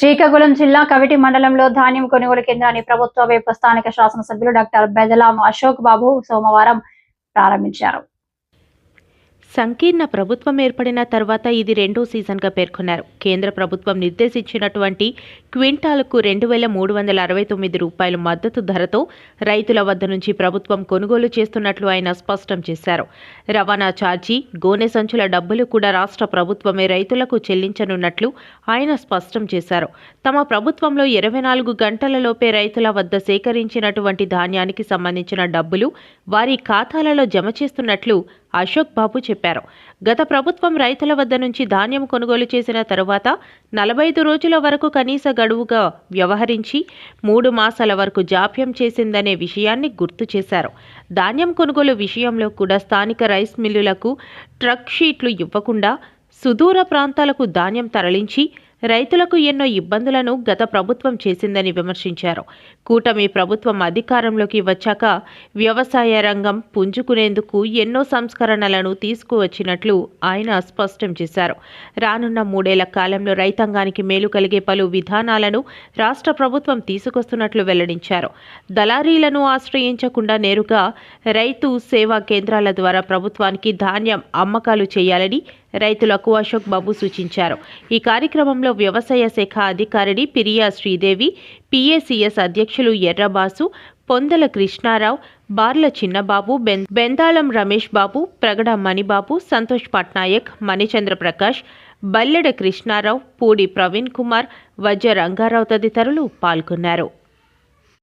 శ్రీకాకుళం జిల్లా కవిటి మండలంలో ధాన్యం కొనుగోలు కేంద్రాన్ని ప్రభుత్వ వైపు స్థానిక శాసనసభ్యులు డాక్టర్ బెదలాం అశోక్ బాబు సోమవారం ప్రారంభించారు. సంకీర్ణ ప్రభుత్వం ఏర్పడిన తర్వాత ఇది రెండో సీజన్గా పేర్కొన్నారు. కేంద్ర ప్రభుత్వం నిర్దేశించినటువంటి క్వింటాలకు 2,369 రూపాయల మద్దతు ధరతో రైతుల వద్ద నుంచి ప్రభుత్వం కొనుగోలు చేస్తున్నట్లు ఆయన స్పష్టం చేశారు. రవాణా ఛార్జీ, గోనె సంచుల డబ్బులు కూడా రాష్ట్ర ప్రభుత్వమే రైతులకు చెల్లించనున్నట్లు ఆయన స్పష్టం చేశారు. తమ ప్రభుత్వంలో 24 గంటలలోపే రైతుల వద్ద సేకరించినటువంటి ధాన్యానికి సంబంధించిన డబ్బులు వారి ఖాతాలలో జమ చేస్తున్నట్లు అశోక్ బాబు చెప్పారు. గత ప్రభుత్వం రైతుల వద్ద నుంచి ధాన్యం కొనుగోలు చేసిన తరువాత 45 రోజుల వరకు కనీస గడువుగా వ్యవహరించి 3 మాసాల వరకు జాప్యం చేసిందనే విషయాన్ని గుర్తు చేశారు. ధాన్యం కొనుగోలు విషయంలో కూడా స్థానిక రైస్ మిల్లులకు ట్రక్ షీట్లు ఇవ్వకుండా సుదూర ప్రాంతాలకు ధాన్యం తరలించి రైతులకు ఎన్నో ఇబ్బందులను గత ప్రభుత్వం చేసిందని విమర్శించారు. కూటమి ప్రభుత్వం అధికారంలోకి వచ్చాక వ్యవసాయ రంగం పుంజుకునేందుకు ఎన్నో సంస్కరణలను తీసుకువచ్చినట్లు ఆయన స్పష్టం చేశారు. రానున్న 3 ఏళ్ల కాలంలో రైతాంగానికి మేలు కలిగే పలు విధానాలను రాష్ట్ర ప్రభుత్వం తీసుకొస్తున్నట్లు వెల్లడించారు. దళారీలను ఆశ్రయించకుండా నేరుగా రైతు సేవా కేంద్రాల ద్వారా ప్రభుత్వానికి ధాన్యం అమ్మకాలు చేయాలని రైతులకు అశోక్ బాబు సూచించారు. ఈ కార్యక్రమంలో వ్యవసాయ శాఖ అధికారిని పిరియా శ్రీదేవి, పిఏసిఎస్ అధ్యక్షులు ఎర్రబాసు, పొందల కృష్ణారావు, బార్ల చిన్నబాబు, బెందాళం రమేష్ బాబు, ప్రగడ మణిబాబు, సంతోష్ పట్నాయక్, మణిచంద్ర ప్రకాష్, బల్లెడ కృష్ణారావు, పూడి ప్రవీణ్ కుమార్, వజ్ర రంగారావు తదితరులు పాల్గొన్నారు.